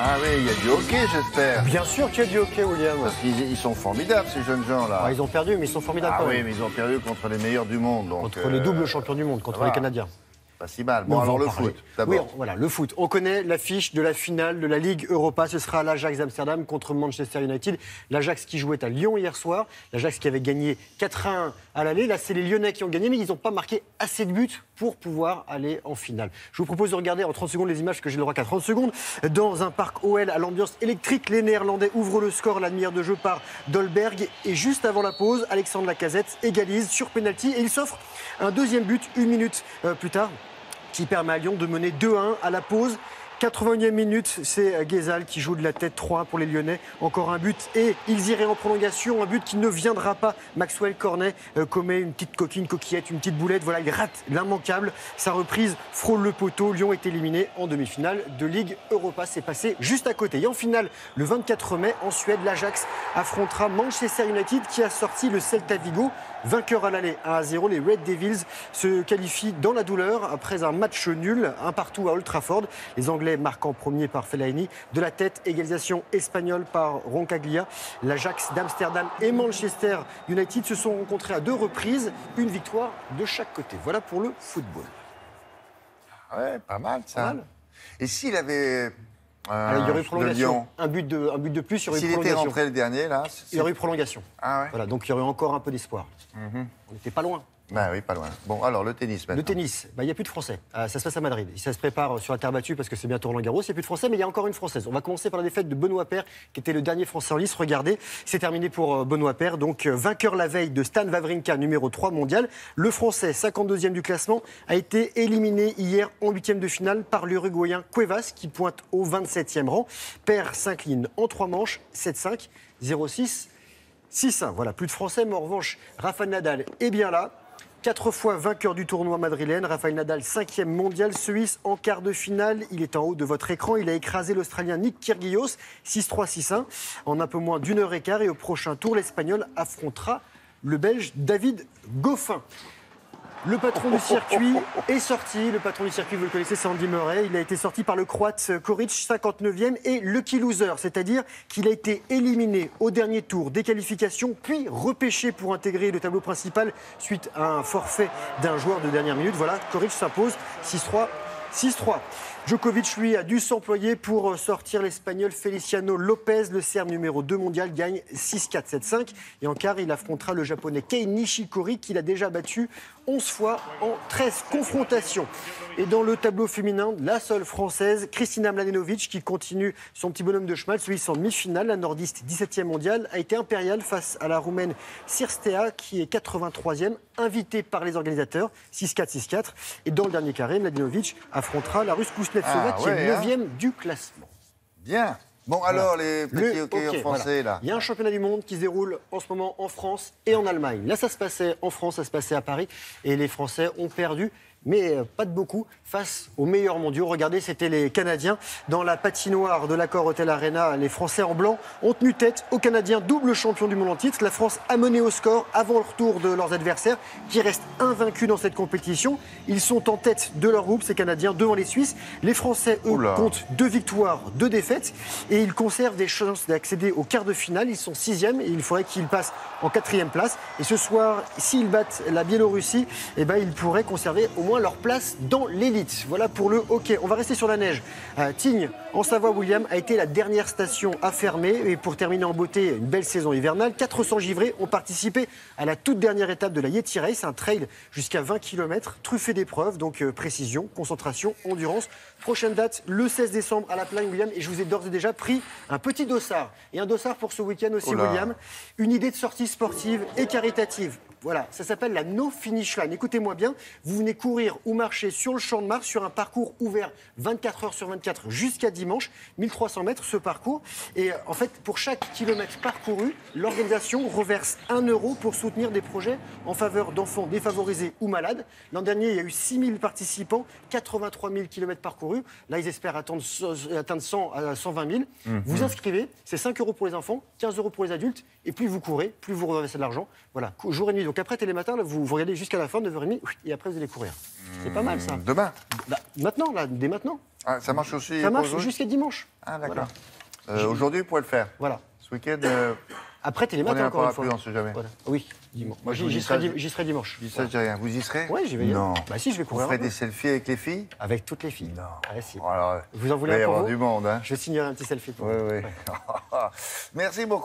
Ah oui, il y a du hockey, j'espère. Bien sûr qu'il y a du hockey, William. Parce qu'ils sont formidables, ces jeunes gens-là. Ah, ils ont perdu, mais ils sont formidables Ah quand oui, même. mais ils ont perdu contre les meilleurs du monde. Donc, Contre les doubles champions du monde, contre voilà. les Canadiens. Pas si mal. Mais Bon, on va alors en le parler. foot, d'abord. Oui, voilà, le foot. On connaît l'affiche de la finale de la Ligue Europa. Ce sera l'Ajax d'Amsterdam contre Manchester United. L'Ajax qui jouait à Lyon hier soir. L'Ajax qui avait gagné 4-1 à l'aller. Là, c'est les Lyonnais qui ont gagné, mais ils n'ont pas marqué assez de buts pour pouvoir aller en finale. Je vous propose de regarder en 30 secondes les images, que j'ai le droit qu'à 30 secondes. Dans un parc OL à l'ambiance électrique, les Néerlandais ouvrent le score à la demi-heure de jeu par Dolberg. Et juste avant la pause, Alexandre Lacazette égalise sur penalty. Et il s'offre un deuxième but une minute plus tard, qui permet à Lyon de mener 2-1 à la pause. 81e minute, c'est Guézal qui joue de la tête, 3-1 pour les Lyonnais. Encore un but et ils iraient en prolongation, un but qui ne viendra pas. Maxwell Cornet commet une petite coquille, une coquillette, une petite boulette. Voilà, il rate l'immanquable. Sa reprise frôle le poteau. Lyon est éliminé en demi-finale de Ligue Europa. C'est passé juste à côté. Et en finale, le 24 mai, en Suède, l'Ajax affrontera Manchester United qui a sorti le Celta Vigo. Vainqueur à l'aller 1-0, les Red Devils se qualifient dans la douleur après un match nul, un partout à Old Trafford. Les Anglais marquent en premier par Fellaini. De la tête, égalisation espagnole par Roncaglia. L'Ajax d'Amsterdam et Manchester United se sont rencontrés à 2 reprises. Une victoire de chaque côté. Voilà pour le football. Ouais, pas mal ça. Pas mal. Et s'il avait. Alors, il y aurait eu de prolongation. Lyon, Un but de plus, il y aurait eu s'il était prolongation. rentré le dernier, là. Il y aurait eu prolongation. Ah ouais. Voilà, donc il y aurait encore un peu d'espoir. On n'était pas loin. Ben oui, pas loin. Bon, alors le tennis maintenant. Le tennis, il n'y a plus de Français. Ça se passe à Madrid. Ça se prépare sur la terre battue parce que c'est bientôt Roland-Garros. Il n'y a plus de Français, mais il y a encore une Française. On va commencer par la défaite de Benoît Paire, qui était le dernier Français en lice. Regardez, c'est terminé pour Benoît Paire. Donc, vainqueur la veille de Stan Wawrinka, numéro 3 mondial. Le Français, 52e du classement, a été éliminé hier en 8e de finale par l'Uruguayen Cuevas, qui pointe au 27e rang. Paire s'incline en 3 manches, 7-5, 0-6, 6-1. Voilà, plus de Français, mais en revanche, Rafael Nadal est bien là. 4 fois vainqueur du tournoi madrilène, Rafael Nadal, 5e mondial, se hisse en quart de finale. Il est en haut de votre écran. Il a écrasé l'Australien Nick Kyrgios, 6-3, 6-1, en un peu moins d'une heure et quart. Et au prochain tour, l'Espagnol affrontera le Belge David Goffin. Le patron du circuit est sorti. Le patron du circuit, vous le connaissez, c'est Andy Murray. Il a été sorti par le Croate Koric, 59e, et lucky loser, c'est-à-dire qu'il a été éliminé au dernier tour des qualifications, puis repêché pour intégrer le tableau principal suite à un forfait d'un joueur de dernière minute. Voilà, Koric s'impose 6-3, 6-3. Djokovic, lui, a dû s'employer pour sortir l'Espagnol Feliciano Lopez. Le Serbe numéro 2 mondial gagne 6-4, 7-5. Et en quart, il affrontera le Japonais Kei Nishikori, qu'il a déjà battu 11 fois en 13 confrontations. Et dans le tableau féminin, la seule Française, Kristina Mladenovic, qui continue son petit bonhomme de chemin, celui en demi-finale. La nordiste 17e mondiale a été impériale face à la Roumaine Cirstea, qui est 83e, invitée par les organisateurs, 6-4, 6-4. Et dans le dernier carré, Mladenovic affrontera la Russe Kuznetsova, qui est 9e du classement. Bien. Bon, alors, les petits hockeyeurs français, voilà. là. Il y a un championnat du monde qui se déroule en ce moment en France et en Allemagne. Là, ça se passait en France, ça se passait à Paris. Et les Français ont perdu, mais pas de beaucoup, face aux meilleurs mondiaux. Regardez, c'était les Canadiens. Dans la patinoire de l'Accor Hotel Arena, les Français en blanc ont tenu tête aux Canadiens, double champion du monde en titre. La France a mené au score avant le retour de leurs adversaires, qui restent invaincus dans cette compétition. Ils sont en tête de leur groupe, ces Canadiens, devant les Suisses. Les Français, eux, comptent 2 victoires, 2 défaites. Et ils conservent des chances d'accéder au quart de finale. Ils sont 6e et il faudrait qu'ils passent en 4e place. Et ce soir, s'ils battent la Biélorussie, eh ben, ils pourraient conserver au moins leur place dans l'élite. Voilà pour le hockey. On va rester sur la neige. Tignes, en Savoie, William, a été la dernière station à fermer. Et pour terminer en beauté, une belle saison hivernale. 400 givrés ont participé à la toute dernière étape de la Yeti Race, un trail jusqu'à 20 km, truffé d'épreuves, donc précision, concentration, endurance. Prochaine date, le 16 décembre à la Plagne, William. Et je vous ai d'ores et déjà pris un petit dossard. Et un dossard pour ce week-end aussi, William. Une idée de sortie sportive et caritative. Voilà, ça s'appelle la No Finish Line. Écoutez-moi bien, vous venez courir ou marcher sur le champ de Mars sur un parcours ouvert 24 heures sur 24 jusqu'à dimanche, 1300 mètres ce parcours. Et en fait, pour chaque kilomètre parcouru, l'organisation reverse 1 € pour soutenir des projets en faveur d'enfants défavorisés ou malades. L'an dernier, il y a eu 6000 participants, 83 000 kilomètres parcourus. Là, ils espèrent atteindre 100 à 120 000. Vous inscrivez, c'est 5 € pour les enfants, 15 € pour les adultes. Et plus vous courez, plus vous reversez de l'argent. Voilà, jour et nuit. Donc après Télématin, là, vous regardez jusqu'à la fin, 9h30, et après vous allez courir. C'est pas mal ça. Demain Maintenant, là, dès maintenant. Ah, ça marche aussi Ça pour marche aujourd'hui jusqu'à dimanche. Ah, d'accord. Aujourd'hui, vous pouvez le faire. Voilà. Ce week-end, Après, Télématin, prenez un encore une fois. parapluie, on ne sait jamais. Voilà. Oui, dimanche. Moi, je vous J'y dis ça, serai dimanche. Je dis ça, je dis rien. Vous y serez? Oui, j'y vais. Non. Bah si, je vais Vous courir. ferez un peu. des selfies avec les filles? Avec toutes les filles. Non. Ah, si. Alors, Vous en il voulez va y un pour avoir vous du monde. Hein. Je signerai un petit selfie pour Oui, vous. oui. Merci beaucoup.